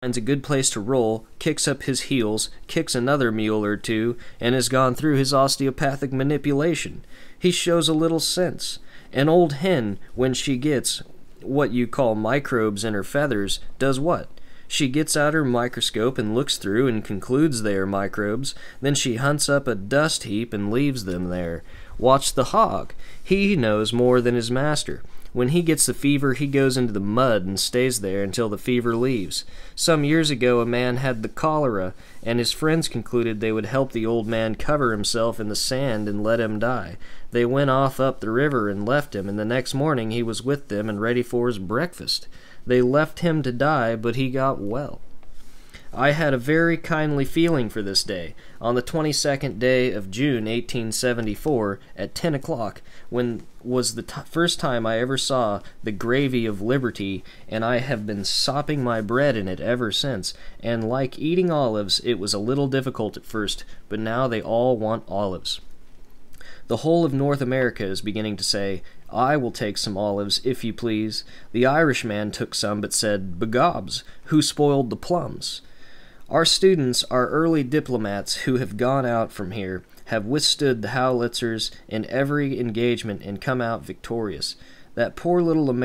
finds a good place to roll, kicks up his heels, kicks another mule or two, and has gone through his osteopathic manipulation. He shows a little sense. An old hen, when she gets what you call microbes in her feathers, does what? She gets out her microscope and looks through and concludes they are microbes. Then she hunts up a dust heap and leaves them there. Watch the hog. He knows more than his master. When he gets the fever, he goes into the mud and stays there until the fever leaves. Some years ago, a man had the cholera, and his friends concluded they would help the old man cover himself in the sand and let him die. They went off up the river and left him, and the next morning he was with them and ready for his breakfast. They left him to die, but he got well. I had a very kindly feeling for this day. On the 22nd day of June, 1874, at 10 o'clock, when was the first time I ever saw the gravy of liberty, and I have been sopping my bread in it ever since, and like eating olives, it was a little difficult at first, but now they all want olives. The whole of North America is beginning to say, I will take some olives, if you please. The Irishman took some, but said, begobs, who spoiled the plums? Our students, our early diplomats who have gone out from here, have withstood the Howitzers in every engagement and come out victorious. That poor little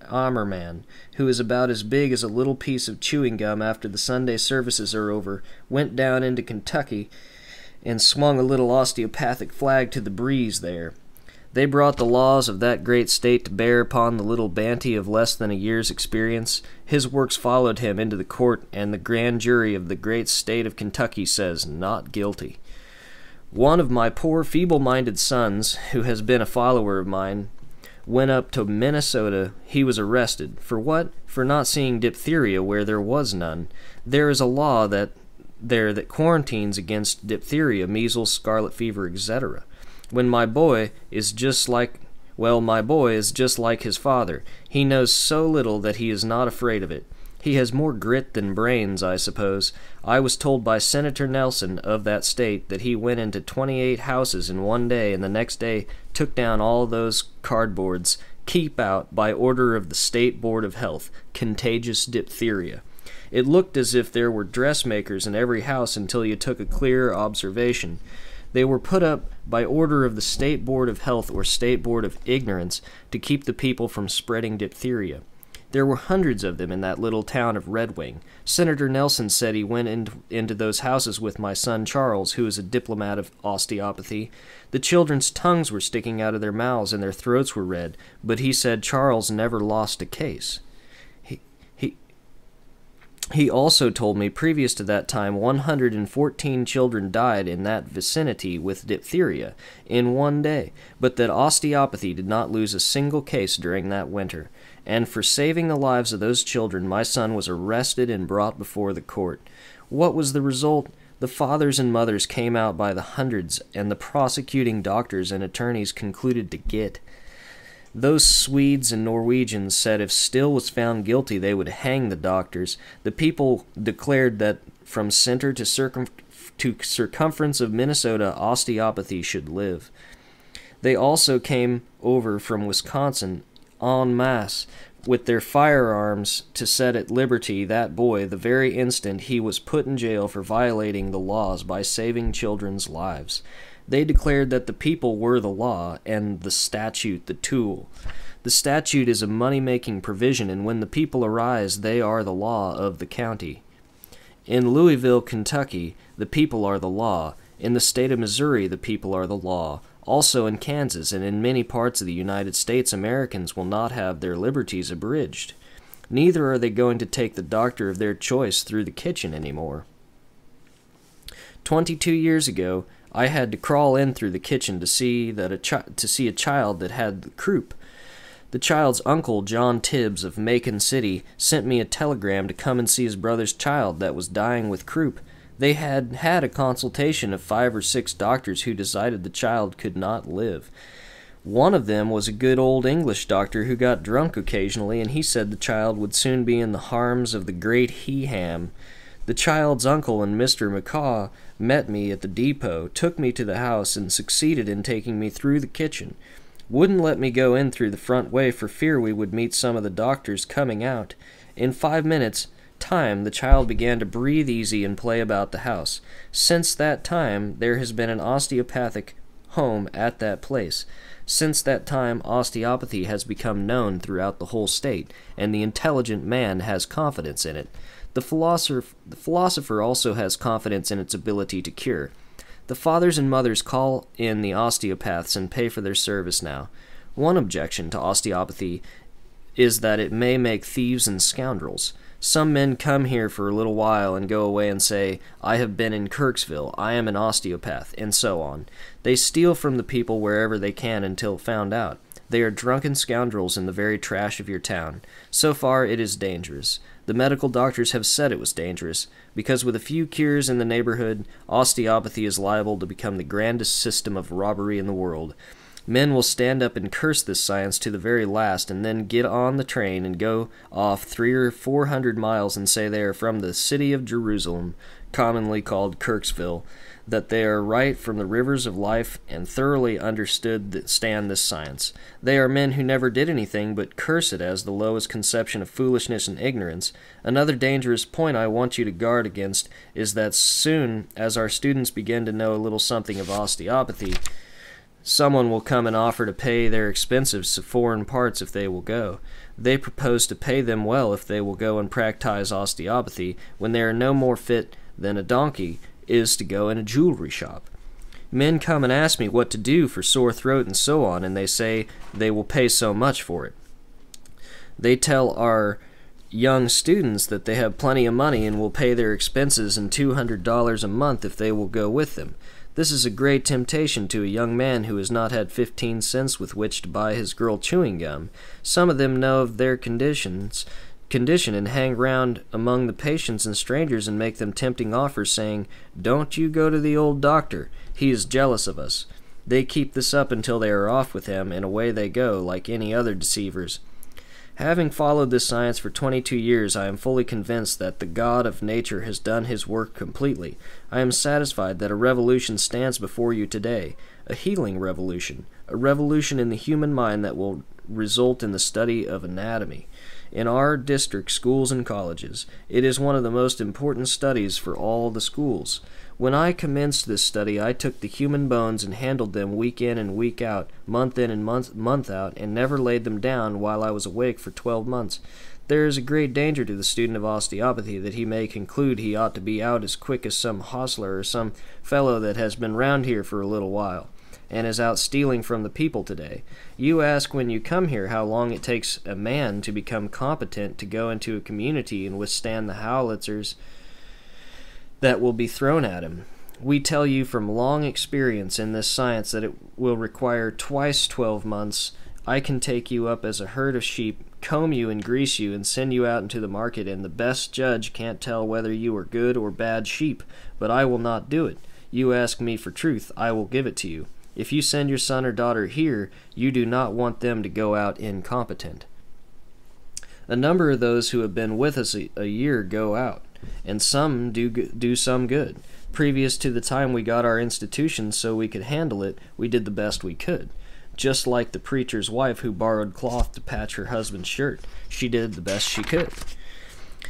Armorman, who is about as big as a little piece of chewing gum after the Sunday services are over, went down into Kentucky and swung a little osteopathic flag to the breeze there. They brought the laws of that great state to bear upon the little Banty of less than a year's experience. His works followed him into the court, and the grand jury of the great state of Kentucky says, not guilty. One of my poor feeble-minded sons, who has been a follower of mine, went up to Minnesota. He was arrested. For what? For not seeing diphtheria where there was none. There is a law that quarantines against diphtheria, measles, scarlet fever, etc. When my boy is just like his father. He knows so little that he is not afraid of it. He has more grit than brains, I suppose. I was told by Senator Nelson of that state that he went into 28 houses in one day, and the next day took down all those cardboards, keep out, by order of the State Board of Health, contagious diphtheria. It looked as if there were dressmakers in every house until you took a clear observation. They were put up by order of the State Board of Health or State Board of Ignorance to keep the people from spreading diphtheria. There were hundreds of them in that little town of Red Wing. Senator Nelson said he went into those houses with my son Charles, who is a diplomat of osteopathy. The children's tongues were sticking out of their mouths and their throats were red, but he said Charles never lost a case. He also told me previous to that time 114 children died in that vicinity with diphtheria in one day, but that osteopathy did not lose a single case during that winter. And for saving the lives of those children, my son was arrested and brought before the court. What was the result? The fathers and mothers came out by the hundreds, and the prosecuting doctors and attorneys concluded to get. Those Swedes and Norwegians said if Still was found guilty, they would hang the doctors. The people declared that from center to circumference of Minnesota, osteopathy should live. They also came over from Wisconsin en masse with their firearms to set at liberty that boy the very instant he was put in jail for violating the laws by saving children's lives. They declared that the people were the law, and the statute the tool. The statute is a money-making provision, and when the people arise, they are the law of the county. In Louisville, Kentucky, the people are the law. In the state of Missouri, the people are the law. Also in Kansas and in many parts of the United States, Americans will not have their liberties abridged. Neither are they going to take the doctor of their choice through the kitchen anymore. 22 years ago, I had to crawl in through the kitchen to see a child that had the croup. The child's uncle, John Tibbs of Macon City, sent me a telegram to come and see his brother's child that was dying with croup. They had had a consultation of 5 or 6 doctors who decided the child could not live. One of them was a good old English doctor who got drunk occasionally, and he said the child would soon be in the arms of the great he-ham. The child's uncle and Mr. McCaw met me at the depot, took me to the house, and succeeded in taking me through the kitchen. Wouldn't let me go in through the front way for fear we would meet some of the doctors coming out. In 5 minutes' time, the child began to breathe easy and play about the house. Since that time, there has been an osteopathic home at that place. Since that time, osteopathy has become known throughout the whole state, and the intelligent man has confidence in it. The philosopher also has confidence in its ability to cure. The fathers and mothers call in the osteopaths and pay for their service now. One objection to osteopathy is that it may make thieves and scoundrels. Some men come here for a little while and go away and say, "I have been in Kirksville, I am an osteopath," and so on. They steal from the people wherever they can until found out. They are drunken scoundrels in the very trash of your town. So far it is dangerous. The medical doctors have said it was dangerous, because with a few cures in the neighborhood, osteopathy is liable to become the grandest system of robbery in the world. Men will stand up and curse this science to the very last, and then get on the train and go off 300 or 400 miles and say they are from the city of Jerusalem, commonly called Kirksville, that they are right from the rivers of life and thoroughly understand this science. They are men who never did anything but curse it as the lowest conception of foolishness and ignorance. Another dangerous point I want you to guard against is that soon as our students begin to know a little something of osteopathy, someone will come and offer to pay their expenses to foreign parts if they will go. They propose to pay them well if they will go and practice osteopathy when they are no more fit than a donkey is to go in a jewelry shop. Men come and ask me what to do for sore throat and so on, and they say they will pay so much for it. They tell our young students that they have plenty of money and will pay their expenses and $200 a month if they will go with them. This is a great temptation to a young man who has not had 15 cents with which to buy his girl chewing gum. Some of them know of their condition and hang round among the patients and strangers and make them tempting offers, saying, "Don't you go to the old doctor. He is jealous of us." They keep this up until they are off with him, and away they go, like any other deceivers. Having followed this science for 22 years, I am fully convinced that the God of nature has done his work completely. I am satisfied that a revolution stands before you today, a healing revolution, a revolution in the human mind that will result in the study of anatomy. In our district schools and colleges, it is one of the most important studies for all the schools. When I commenced this study, I took the human bones and handled them week in and week out, month in and month out, and never laid them down while I was awake for 12 months. There is a great danger to the student of osteopathy that he may conclude he ought to be out as quick as some hostler or some fellow that has been round here for a little while, and is out stealing from the people today. You ask when you come here how long it takes a man to become competent to go into a community and withstand the howitzers that will be thrown at him. We tell you from long experience in this science that it will require twice 12 months. I can take you up as a herd of sheep, comb you and grease you, and send you out into the market, and the best judge can't tell whether you are good or bad sheep, but I will not do it. You ask me for truth, I will give it to you. If you send your son or daughter here, you do not want them to go out incompetent. A number of those who have been with us a year go out, and some do some good. Previous to the time we got our institution so we could handle it, we did the best we could. Just like the preacher's wife who borrowed cloth to patch her husband's shirt. She did the best she could.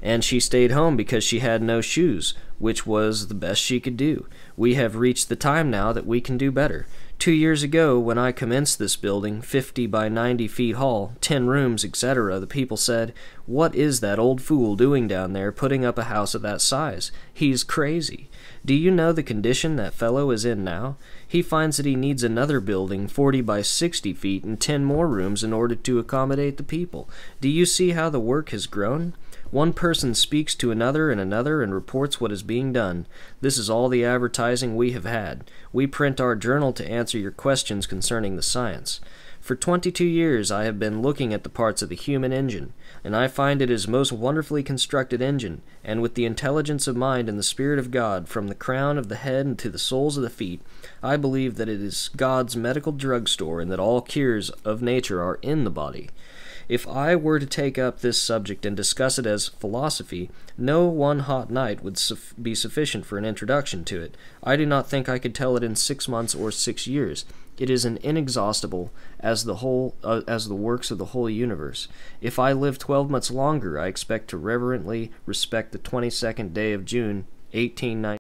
And she stayed home because she had no shoes, which was the best she could do. We have reached the time now that we can do better. 2 years ago, when I commenced this building, 50 by 90 feet hall, 10 rooms, etc., the people said, "What is that old fool doing down there putting up a house of that size? He's crazy." Do you know the condition that fellow is in now? He finds that he needs another building 40 by 60 feet and 10 more rooms in order to accommodate the people. Do you see how the work has grown? One person speaks to another and reports what is being done. This is all the advertising we have had. We print our journal to answer your questions concerning the science. For 22 years I have been looking at the parts of the human engine, and I find it is a most wonderfully constructed engine, and with the intelligence of mind and the Spirit of God, from the crown of the head and to the soles of the feet, I believe that it is God's medical drugstore and that all cures of nature are in the body. If I were to take up this subject and discuss it as philosophy, no one hot night would be sufficient for an introduction to it. I do not think I could tell it in 6 months or 6 years. It is an inexhaustible as the works of the whole universe. If I live 12 months longer, I expect to reverently respect the 22nd day of June, 1890.